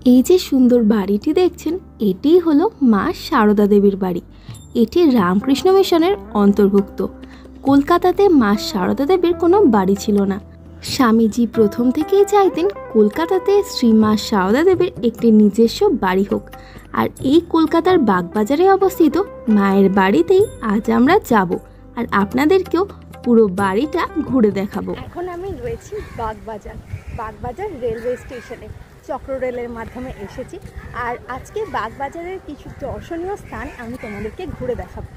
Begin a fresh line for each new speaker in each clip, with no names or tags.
এই যে সুন্দর বাড়িটি দেখছেন, এটি হলো মা সারদা দেবীর বাড়ি। এটি রামকৃষ্ণ মিশনের অন্তর্ভুক্ত। কলকাতাতে মা সারদা দেবীর কোনো বাড়ি ছিল না। স্বামীজি প্রথম থেকেই চাইতেন কলকাতাতে শ্রী মা সারদা দেবীর একটি নিজস্ব বাড়ি হোক। আর এই কলকাতার বাগবাজারে অবস্থিত মায়ের বাড়িতেই আজ আমরা যাব, আর আপনাদেরকেও পুরো বাড়িটা ঘুরে দেখাবো।
এখন আমি রয়েছি বাগবাজার রেলওয়ে স্টেশনে। চক্র রেলের মাধ্যমে এসেছি, আর আজকে বাগবাজারের কিছু দর্শনীয় স্থান আমি তোমাদেরকে ঘুরে দেখাবো।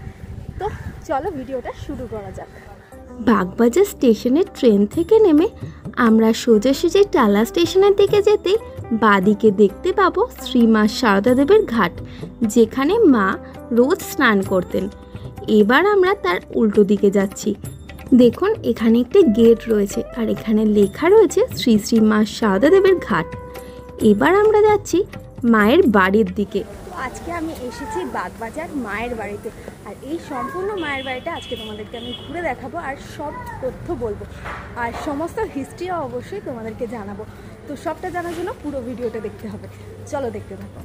তো চলো ভিডিওটা শুরু করা যাক।
বাগবাজার স্টেশনের ট্রেন থেকে নেমে আমরা সোজাসুজি টালা স্টেশনের দিকে যেতেই বাদিকে দেখতে পাবো শ্রী মা সারদা দেবীর ঘাট, যেখানে মা রোজ স্নান করতেন। এবার আমরা তার উল্টো দিকে যাচ্ছি। দেখুন, এখানে একটি গেট রয়েছে, আর এখানে লেখা রয়েছে শ্রী শ্রী মা সারদা দেবীর ঘাট। এবার আমরা যাচ্ছি মায়ের বাড়ির দিকে।
আজকে আমি এসেছি বাগবাজার মায়ের বাড়িতে, আর এই সম্পূর্ণ মায়ের বাড়িটা আজকে তোমাদেরকে আমি ঘুরে দেখাবো, আর সব তথ্য বলবো, আর সমস্ত হিস্ট্রিও অবশ্যই তোমাদেরকে জানাবো। তো সবটা জানার জন্য পুরো ভিডিওটা দেখতে হবে। চলো দেখতে থাকো।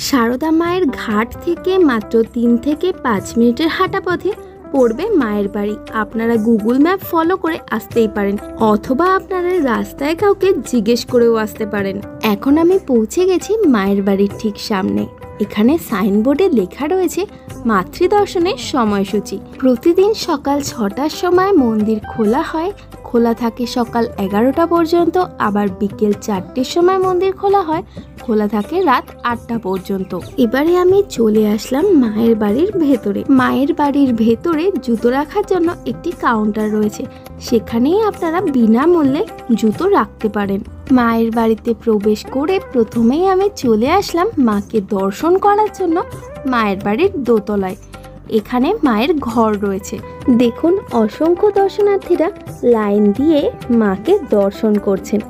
সারদা মায়ের ঘাট থেকে মাত্র 3 থেকে 5 মিনিটের হাঁটা পথে পড়বে মায়ের বাড়ি। আপনারা গুগল ম্যাপ ফলো করে আসতেই পারেন, অথবা আপনারা রাস্তায় কাউকে জিজ্ঞেস করেও আসতে পারেন। এখন আমি পৌঁছে গেছি মায়ের বাড়ির ঠিক সামনে। এখানে সাইনবোর্ডে লেখা রয়েছে মাতৃদর্শনের সময়সূচি। প্রতিদিন সকাল 6টার সময় মন্দির খোলা হয়, খোলা থাকে সকাল 11টা পর্যন্ত। আবার বিকেল 4টের সময় মন্দির খোলা হয়, খোলা থাকে রাত 8টা পর্যন্ত। এবারে আমি চলে আসলাম মায়ের বাড়ির ভেতরে। মায়ের বাড়ির ভেতরে জুতো রাখার জন্য একটি কাউন্টার রয়েছে, সেখানেই আপনারা বিনামূল্যে জুতো রাখতে পারেন। মায়ের বাড়িতে প্রবেশ করে প্রথমেই আমি চলে আসলাম মাকে দর্শন করার জন্য মায়ের বাড়ির দোতলায়। এখানে মায়ের ঘর রয়েছে। দেখুন, অসংখ্য দর্শনার্থীরা লাইন দিয়ে মাকে দর্শন করছেন।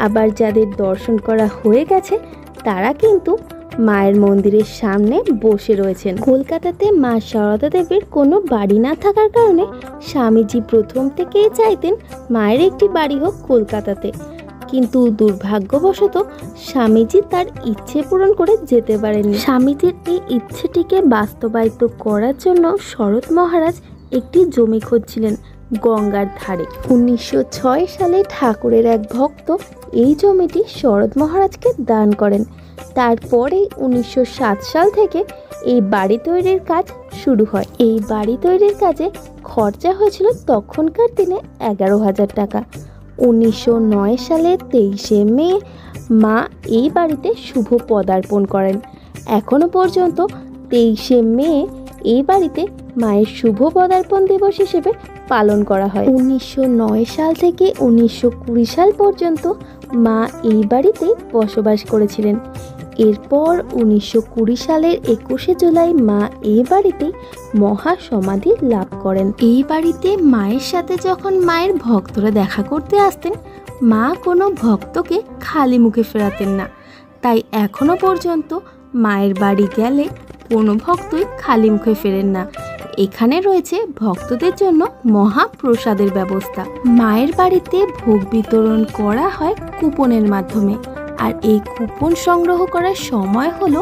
আবার যাদের দর্শন করা হয়ে গেছে তারা কিন্তু মায়ের মন্দিরের সামনে বসে রয়েছেন। কলকাতাতে মা সারদা দেবীর কোনো বাড়ি না থাকার কারণে স্বামীজি প্রথম থেকেই চাইতেন মায়ের একটি বাড়ি হোক কলকাতাতে, কিন্তু দুর্ভাগ্যবশত স্বামীজি তার ইচ্ছে পূরণ করে যেতে পারেননি। স্বামীজির এই ইচ্ছেটিকে বাস্তবায়িত করার জন্য শরৎ মহারাজ একটি জমি খুঁজছিলেন গঙ্গার ধারে। 1906 সালে ঠাকুরের এক ভক্ত এই জমিটি শরৎ মহারাজকে দান করেন। তারপরে 1907 সাল থেকে এই বাড়ি তৈরির কাজ শুরু হয়। এই বাড়ি তৈরির কাজে খরচা হয়েছিল তখনকার দিনে 11,000 টাকা। 1909 সালে 23শে মে মা এই বাড়িতে শুভ পদার্পণ করেন। এখনো পর্যন্ত 23শে মে এই বাড়িতে মায়ের শুভ পদার্পণ দিবস হিসেবে পালন করা হয়। 1909 সাল থেকে 1920 সাল পর্যন্ত মা এই বাড়িতেই বসবাস করেছিলেন। এরপর 1920 সালের 21শে জুলাই মা এই বাড়িতেই মহা সমাধি লাভ করেন। এই বাড়িতে মায়ের সাথে যখন মায়ের ভক্তরা দেখা করতে আসতেন, মা কোনো ভক্তকে খালি মুখে ফেরাতেন না। তাই এখনো পর্যন্ত মায়ের বাড়ি গেলে কোনো ভক্তই খালি মুখে ফেরেন না। এখানে রয়েছে ভক্তদের জন্য মহাপ্রসাদের ব্যবস্থা। মায়ের বাড়িতে ভোগ বিতরণ করা হয় কুপনের মাধ্যমে, আর এই কুপন সংগ্রহ করার সময় হলো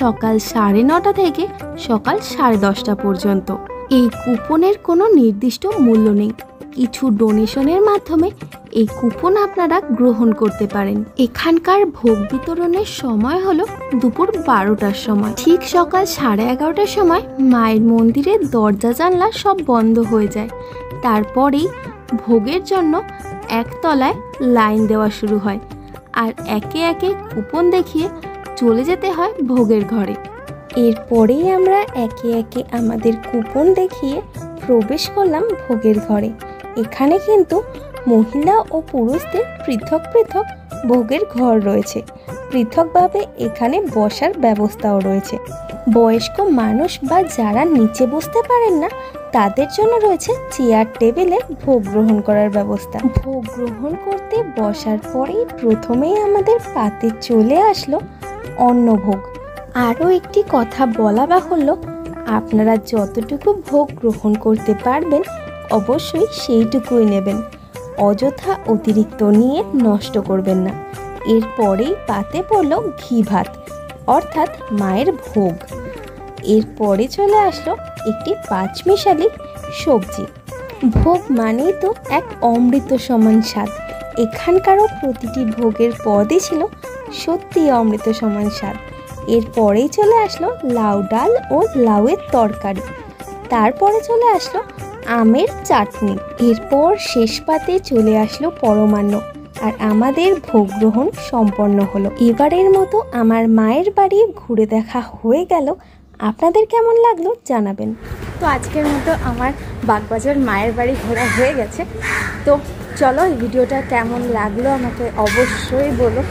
সকাল 9:30 থেকে সকাল 10:30 পর্যন্ত। এই কুপনের কোনো নির্দিষ্ট মূল্য নেই। কিছু ডোনেশনের মাধ্যমে এই কুপন আপনারা গ্রহণ করতে পারেন। এখানকার ভোগ বিতরণের সময় হলো দুপুর 12টার সময়। ঠিক সকাল 11:30টার সময় মায়ের মন্দিরের দরজা জানলা সব বন্ধ হয়ে যায়। তারপরেই ভোগের জন্য একতলায় লাইন দেওয়া শুরু হয়, আর একে একে কুপন দেখিয়ে চলে যেতে হয় ভোগের ঘরে। এরপরেই আমরা একে একে আমাদের কুপন দেখিয়ে প্রবেশ করলাম ভোগের ঘরে। এখানে কিন্তু মহিলা ও পুরুষদের পৃথক পৃথক ভোগের ঘর রয়েছে। পৃথকভাবে এখানে বসার ব্যবস্থাও রয়েছে। বয়স্ক মানুষ বা যারা নিচে বসতে পারেন না তাদের জন্য রয়েছে চেয়ার টেবিলে ভোগ গ্রহণ করার ব্যবস্থা। ভোগ গ্রহণ করতে বসার পরেই প্রথমেই আমাদের পাতে চলে আসলো অন্নভোগ। আরও একটি কথা বলা বাহুল্য, আপনারা যতটুকু ভোগ গ্রহণ করতে পারবেন অবশ্যই সেইটুকুই নেবেন, অযথা অতিরিক্ত নিয়ে নষ্ট করবেন না। এরপরেই পাতে পড়লো ঘি ভাত অর্থাৎ মায়ের ভোগ। এরপরে চলে আসলো একটি পাঁচমিশালি সবজি। ভোগ মানেই তো এক অমৃত সমান স্বাদ। এখানকারও প্রতিটি ভোগের পদই ছিল সত্যি অমৃত সমান স্বাদ। এরপরেই চলে আসলো লাউ ডাল ও লাউয়ের তরকারি। তারপরে চলে আসলো আমের চাটনি। এরপর শেষ পাতে চলে আসলো পরমান্ন, আর আমাদের ভোগ গ্রহণ সম্পন্ন হলো। এবারের মতো আমার মায়ের বাড়ি ঘুরে দেখা হয়ে গেল। আপনাদের কেমন লাগলো জানাবেন।
তো আজকের মতো আমার বাগবাজার মায়ের বাড়ি ঘোরা হয়ে গেছে। তো চলো, এই ভিডিওটা কেমন লাগলো আমাকে অবশ্যই বলো,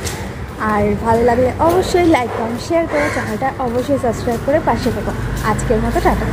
আর ভালো লাগলে অবশ্যই লাইক কমেন্ট শেয়ার করো, চ্যানেলটা অবশ্যই সাবস্ক্রাইব করে পাশে থাকো। আজকের মতো টাটা।